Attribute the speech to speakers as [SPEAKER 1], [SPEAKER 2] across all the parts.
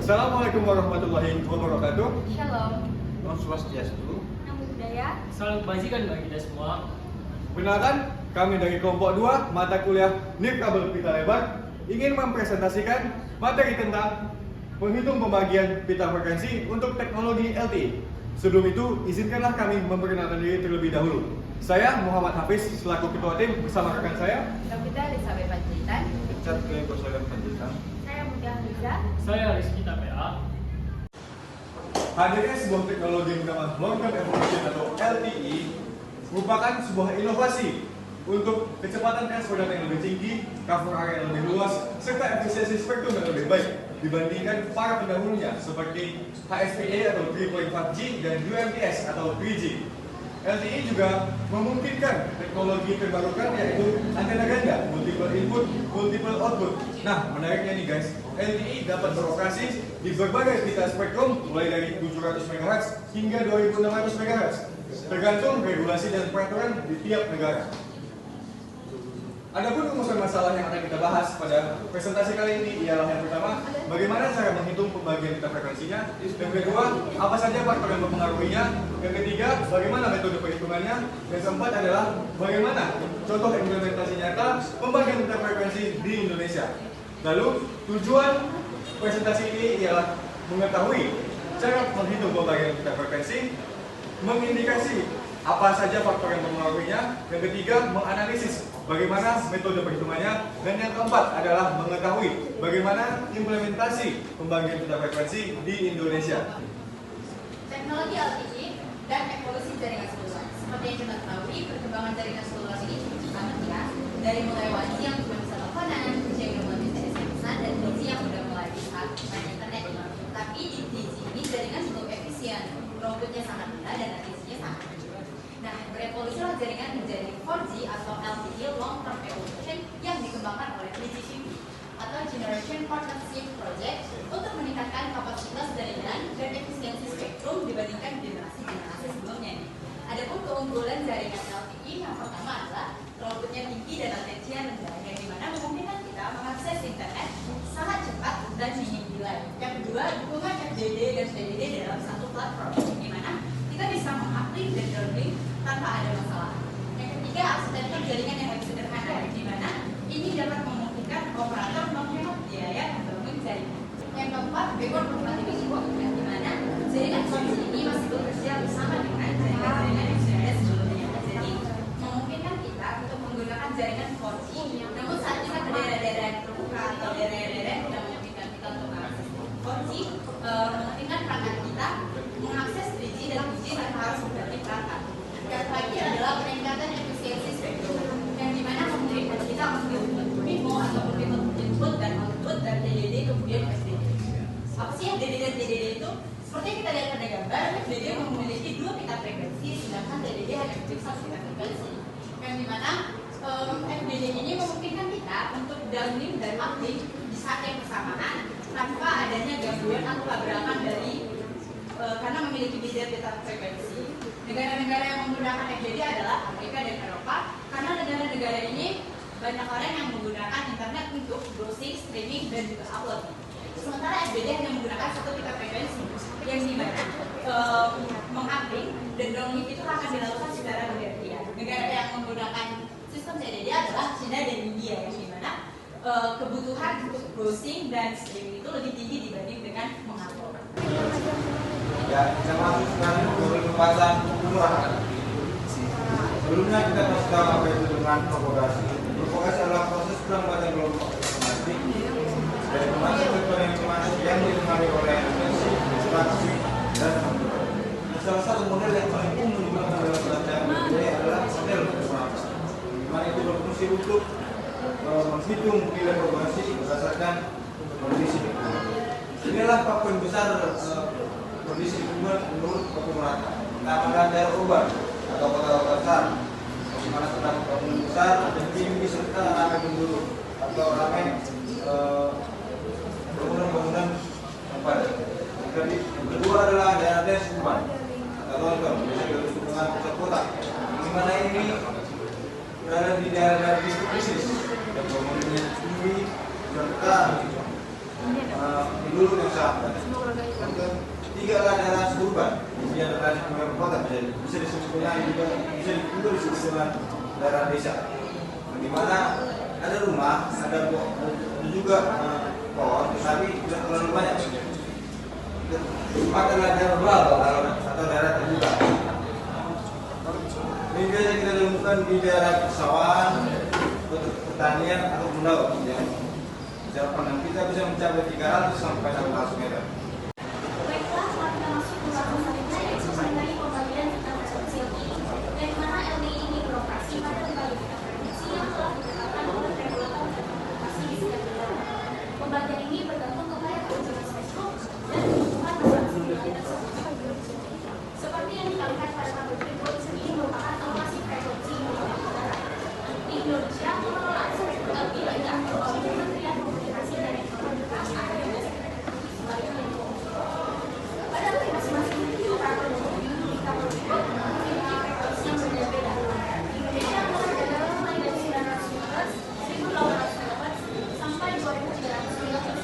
[SPEAKER 1] Assalamualaikum warahmatullahi wabarakatuh.
[SPEAKER 2] Shalom.
[SPEAKER 3] Om Swastiastu.
[SPEAKER 2] Namo Buddhaya.
[SPEAKER 4] Salam kebajikan bagi kita semua.
[SPEAKER 1] Perkenalkan, kami dari kelompok 2 mata kuliah Nirkabel Pita Lebar ingin mempresentasikan materi tentang menghitung pembagian pita frekuensi untuk teknologi LTE. Sebelum itu, izinkanlah kami memperkenalkan diri terlebih dahulu. Saya Muhammad Hafiz selaku ketua tim bersama rekan saya.
[SPEAKER 2] Dr. Elizabeth Panjaitan.
[SPEAKER 3] Richard K. Kosagan Panjaitan.
[SPEAKER 2] Saya Mutia Haliza.
[SPEAKER 4] Saya Rizky Tapea.
[SPEAKER 1] Hadirnya sebuah teknologi yang bernama Long Term Evolution atau LTE merupakan sebuah inovasi untuk kecepatan transfer data yang lebih tinggi, cover area yang lebih luas, serta efisiensi spektrum yang lebih baik dibandingkan para pendahulunya seperti HSPA atau 3.5G dan UMTS atau 3G. LTE juga memungkinkan teknologi terbarukan yaitu antena ganda, multiple input, multiple output. Nah, menariknya nih guys, LTE dapat beroperasi di berbagai pita spektrum mulai dari 700 MHz hingga 2600 MHz, tergantung regulasi dan peraturan di tiap negara. Adapun rumusan masalah yang akan kita bahas pada presentasi kali ini ialah yang pertama, bagaimana cara menghitung pembagian pita frekuensinya. Yang kedua, apa saja faktor yang mempengaruhinya. Yang ketiga, bagaimana metode perhitungannya. Yang keempat adalah bagaimana contoh implementasi nyata pembagian pita frekuensi di Indonesia. Lalu, tujuan presentasi ini ialah mengetahui cara menghitung pembagian pita frekuensi, mengindikasi apa saja faktor yang mempengaruhinya. Yang ketiga, menganalisis bagaimana metode perhitungannya. Dan yang keempat adalah mengetahui bagaimana implementasi pembagian pita frekuensi di Indonesia.
[SPEAKER 2] Teknologi LTE dan evolusi jaringan seluler. Seperti yang kita ketahui, perkembangan jaringan seluler ini cukup cepat ya. Dari mulai 1G yang sudah bisa teleponan, 2G yang udah mulai bisa SMS-an, dan 3G yang udah mulai bisa main internet. Tapi di 3G ini jaringan cukup efisien, throughputnya sangat rendah dan latensinya sangat kecil. Nah, berevolusilah jaringan menjadi 4G atau LTE Long Term Evolution yang dikembangkan oleh DigiCivi atau Generation Partnership Project untuk meningkatkan kapasitas jaringan dan efisiensi spektrum dibandingkan generasi-generasi sebelumnya. Adapun keunggulan jaringan LTE yang pertama adalah throughputnya tinggi dan latensinya rendah, yang dimana memungkinkan kita mengakses internet sangat cepat dan minim delay. Yang kedua, dukungan FDD dan PDD dalam satu platform, di mana kita bisa mengupload dan download tanpa ada masalah. Yang ketiga, arsitektur jaringan yang lebih sederhana, di mana ini dapat memungkinkan operator menghemat biaya membangun jaringan. Yang keempat, backward compatibility, di mana jaringan 4G ini masih bekerja bersama dengan jaringan-jaringan yang sudah ada sebelumnya. Jadi, memungkinkan kita untuk menggunakan jaringan 4G, namun saat kita ke daerah-daerah yang terbuka atau daerah-daerah yang tidak memungkinkan kita untuk mengakses 4G, memungkinkan perangkat kita mengakses 3G dan 2G tanpa harus berganti perangkat. Dan lagi adalah peningkatan efisiensi spektrum, yang dimana memungkinkan kita untuk MIMO ataupun input dan output dari DDD kemudian FDD. Apa sih yang DDD dan TDD itu? Seperti yang kita lihat pada gambar, FDD memiliki 2 pita frekuensi, sedangkan TDD hanya memiliki 1 pita frekuensi. Yang dimana FDD ini memungkinkan kita untuk downlink dan uplink di saat yang bersamaan tanpa adanya gangguan atau tabrakan dari karena memiliki beda pita frekuensi. Negara-negara yang menggunakan FDD adalah Amerika dan Eropa, karena negara-negara ini banyak orang yang menggunakan internet untuk browsing, streaming, dan juga upload. Sementara FDD hanya menggunakan 1 pita frekuensi, yang dimana menguplink dan downlink itu akan dilakukan secara bergantian. Negara yang menggunakan sistem TDD adalah China dan India, yang dimana kebutuhan untuk browsing dan streaming itu lebih tinggi dibanding dengan mengupload.
[SPEAKER 3] Ya, kita masuk sekarang ke pembahasan pemurahan. Sebelumnya kita kasih tahu apa itu dengan propagasi. Propagasi adalah proses perlambatan kelompok informasi dari masuk vektor informasi yang dipengaruhi oleh frekuensi, distraksi, dan komputer. Salah satu model yang paling umum digunakan dalam pelatihan budaya adalah model pemurahan, di mana itu berfungsi untuk menghitung nilai propagasi berdasarkan kondisi lingkungan. Inilah faktor besar kondisi lingkungan menurut pemurahan. Pertama adalah daerah urban atau kota-kota besar, di mana terdapat bangunan besar dan tinggi serta ramai penduduk atau ramai bangunan-bangunan yang padat. Yang kedua adalah daerah desa urban atau longgar, biasanya berbentuk dengan pusat kota, di mana ini berada di daerah-daerah krisis dan bangunannya tinggi serta penduduk yang sangat banyak. Untuk tiga daerah suburban, di antara daerah kota bisa disebut dengan daerah desa, di mana ada rumah, ada juga pohon, tapi tidak terlalu banyak. Tempat adalah daerah rural atau daerah terbuka. Ini biasa kita temukan di daerah persawahan, pertanian atau pulau. Jarak pandang kita bisa mencapai 300 sampai 600 meter.
[SPEAKER 5] Baiklah, setelah kita masuk ke bahasan selanjutnya, yaitu mengenai pembagian kita frekuensi LTE. Dari mana LTE ini beroperasi pada berbagai kita frekuensi yang telah ditetapkan oleh regulator telekomunikasi di setiap negara. Pembagian ini bergantung kepada kebijakan spektrum dan kebutuhan masing-masing wilayah tersebut. Seperti yang kita lihat pada tabel berikut, ini merupakan alokasi frekuensi di setiap negara. Di Indonesia, pengelolaan spektrum LTE diatur oleh Kementerian Komunikasi dan Informatika atau yang pada masing-masing operator di tabel berikut memiliki frekuensi yang berbeda-beda. Indonesia mencatat mulai dari 900 MHz, 1800 MHz, sampai 2300 MHz.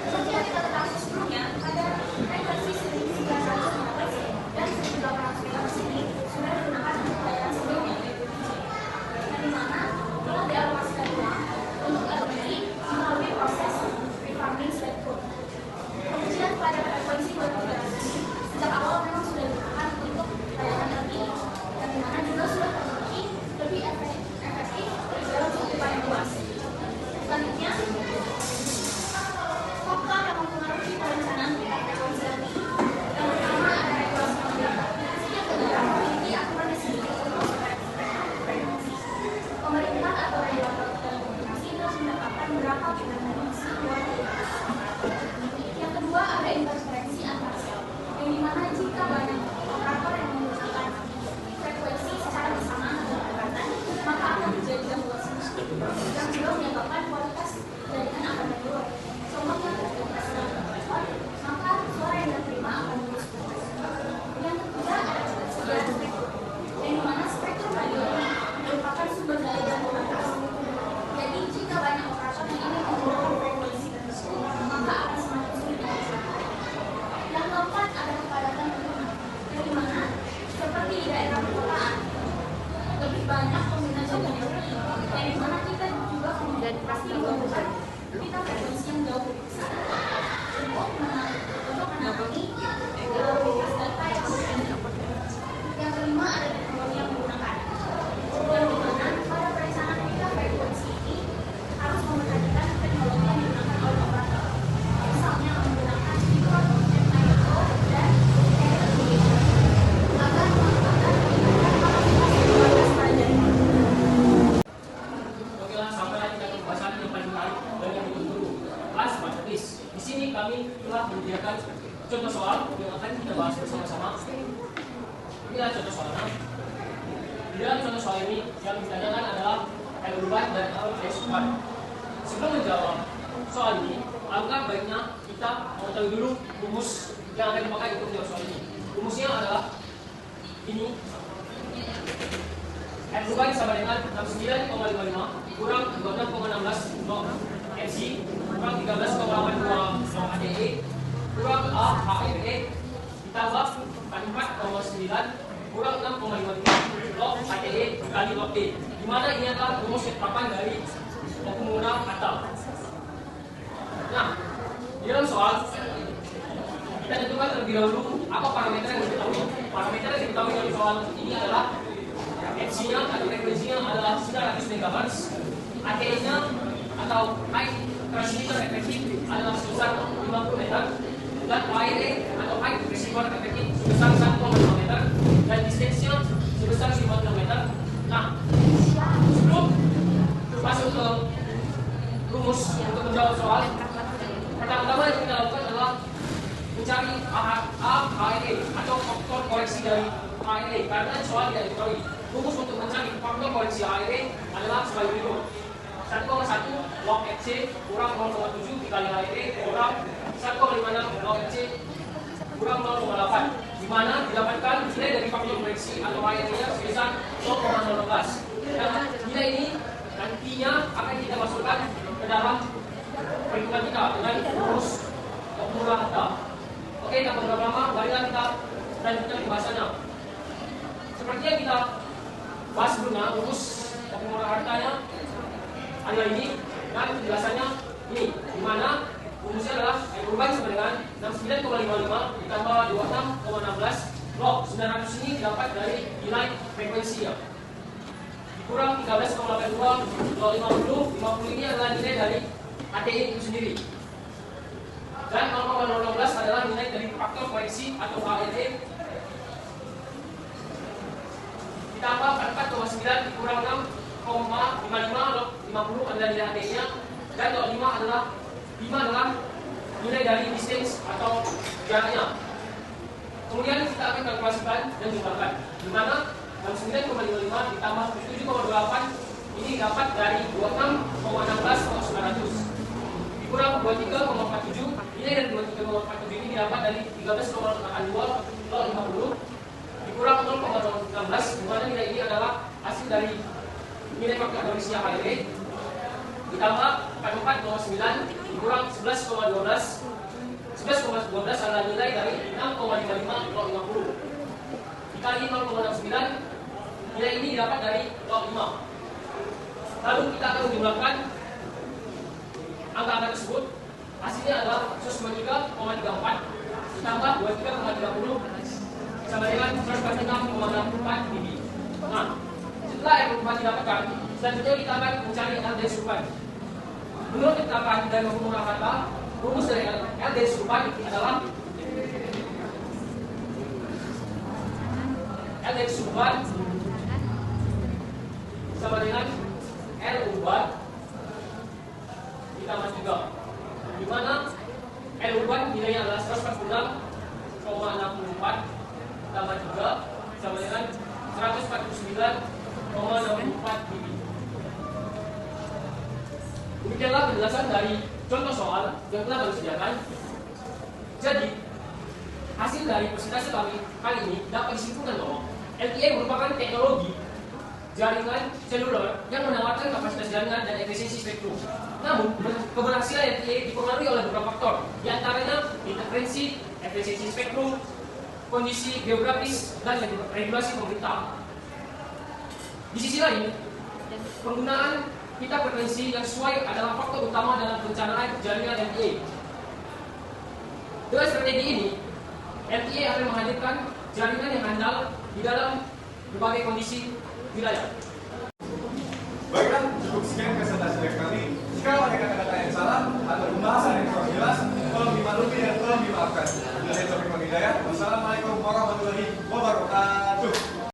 [SPEAKER 5] Seperti yang kita ketahui sebelumnya, pada frekuensi 1900 MHz dan 1800 MHz ini sudah digunakan untuk layanan sebelumnya, di mana telah dialokasikan uang untuk LTE melalui proses refarming spektrum. Kemudian pada frekuensi 2300 ini sejak awal memang sudah digunakan untuk layanan LTE, dan di mana juga sudah terbukti lebih efektif dalam cakupan yang luas. Selanjutnya, faktor yang mempengaruhi perencanaan peta frekuensi LTE. Yang pertama ada regulasi pemerintah. Setiap negara memiliki aturan sendiri untuk frekuensi. Pemerintah atau regulator telekomunikasi telah menetapkan berapa frekuensi luar biasa. Yang kedua ada interferensi antar sel, yang dimana jika banyak operator yang menggunakan frekuensi secara bersamaan atau berdekatan, maka akan terjadi gangguan sinyal yang juga menyebabkan kualitas jaringan akan menurun. Contohnya ketika sedang bertelepon, maka suara yang diterima akan terus putus. Yang ketiga ada ketersediaan spektrum, yang dimana spektrum radio ini merupakan sumber daya yang terbatas. Jadi jika banyak operator yang ingin menggunakan frekuensi tersebut, maka akan semakin sulit dilaksanakan. Yang keempat ada kepadatan pengguna, yang dimana seperti di daerah perkotaan lebih banyak pengguna jaringan LTE, yang dimana kita juga kemudian pasti membutuhkan pita frekuensi yang jauh lebih besar untuk menangani mobilitas data yang berbeda. Yang kelima ada teknologi yang digunakan, yang dimana pada perencanaan pita frekuensi ini harus memperhatikan teknologi yang digunakan oleh operator. Misalnya menggunakan fiber, MIMO, dan telecommunication agar memanfaatkan kapasitas pada jaringan.
[SPEAKER 4] Oke lah, sampai kita ke pembahasan yang paling menarik dan yang ditunggu. Kelas matematis. Di sini kami telah menyediakan contoh soal yang akan kita bahas bersama-sama. Inilah contoh soalnya. Di dalam contoh soal ini yang ditanyakan adalah L-urban dan L-S-urban. Sebelum menjawab soal ini, alangkah baiknya kita mengetahui dulu rumus yang akan dipakai untuk menjawab soal ini. Rumusnya adalah ini. L-urban sama dengan 69,55 kurang 26,16 log MC kurang 13,82 log ADE kurang A HRE ditambah 44,9 kurang 6,53 log ADE kali log D, di mana ini adalah rumus ketetapan dari pengguna kata. Nah, di dalam soal kita tentukan terlebih dahulu apa parameter yang diketahui. Parameter yang diketahui dalam soal ini adalah FC-nya atau frekuensinya adalah 900 MHz, ATE-nya atau high transmitter efektif adalah sebesar 50 meter, dan HRE atau high receiver efektif sebesar 1,5 meter, dan distance-nya sebesar 50 meter. Nah, sebelum masuk ke rumus untuk menjawab soal, pertama-tama yang kita lakukan adalah mencari HRE atau faktor koreksi dari HRE, karena soal tidak diketahui. Rumus untuk mencari faktor koreksi HRE adalah sebagai berikut: 1,1 log FC kurang 0,7 dikali HRE kurang 1,56 log FC kurang 0,8, di mana didapatkan nilai dari faktor koreksi atau HRE-nya sebesar 0,016. Dan nilai ini nantinya akan kita masukkan ke dalam perhitungan problematika dengan rumus formula harta. Oke, tak berlama-lama, marilah kita lanjutkan pembahasannya. Seperti yang kita bahas sebelumnya, rumus formula hartanya adalah ini, dan penjelasannya ini, di mana rumusnya adalah N urban sama dengan 69,55 ditambah 26,16 log 900 ini didapat dari nilai frekuensinya kurang 13,82 log 50 ini adalah nilai dari ATI itu sendiri, dan 0,016 adalah nilai dari faktor koreksi atau HLE ditambah 44,9 dikurang 6,55 log 50 adalah nilai ATI nya, dan log 5 adalah nilai dari distance atau jaraknya. Kemudian kita akan kalkulasikan dan jumlahkan, di mana 69,55 ditambah 7,28 ini dapat dari 26,16 dikurang 23,47, nilai dari 23,47 ini dapat dari 13,82 log 50 dikurang 0,16, di mana nilai ini adalah hasil dari nilai faktor koreksi HLE ditambah 44,9 dikurang 11,12 adalah nilai dari 6,55 log 50 dikali 0,69, nilai ini didapat dari log 5. Lalu kita akan menjumlahkan angka-angka tersebut, hasilnya adalah 193,34 ditambah 23,30 sama dengan 146,64 dB. Nah, setelah R urban didapatkan, selanjutnya kita akan mencari L dari urban. Menurut ketetapan dari formula kata, rumus dari L dari urban adalah L dari urban sama dengan L urban ditambah 3, di mana L urban nilainya adalah 146,64 tambah 3 sama dengan 149,64 dB. Demikianlah penjelasan dari contoh soal yang telah kami sediakan. Jadi, hasil dari presentasi kami kali ini dapat disimpulkan bahwa LTE merupakan teknologi jaringan seluler yang menawarkan kapasitas jaringan dan efisiensi spektrum. Namun, keberhasilan LTE dipengaruhi oleh beberapa faktor, di antaranya interferensi, efisiensi spektrum, kondisi geografis, dan regulasi pemerintah. Di sisi lain, penggunaan pita frekuensi yang sesuai adalah faktor utama dalam perencanaan jaringan LTE. Dengan strategi ini, LTE akan menghadirkan jaringan yang handal di dalam berbagai kondisi wilayah.
[SPEAKER 1] Baiklah, cukup sekian presentasi dari kami. Jika ada kata-kata yang salah atau pembahasan yang kurang jelas, tolong dimaklumi dan tolong dimaafkan. Dari Taufik Hidayat, wassalamualaikum.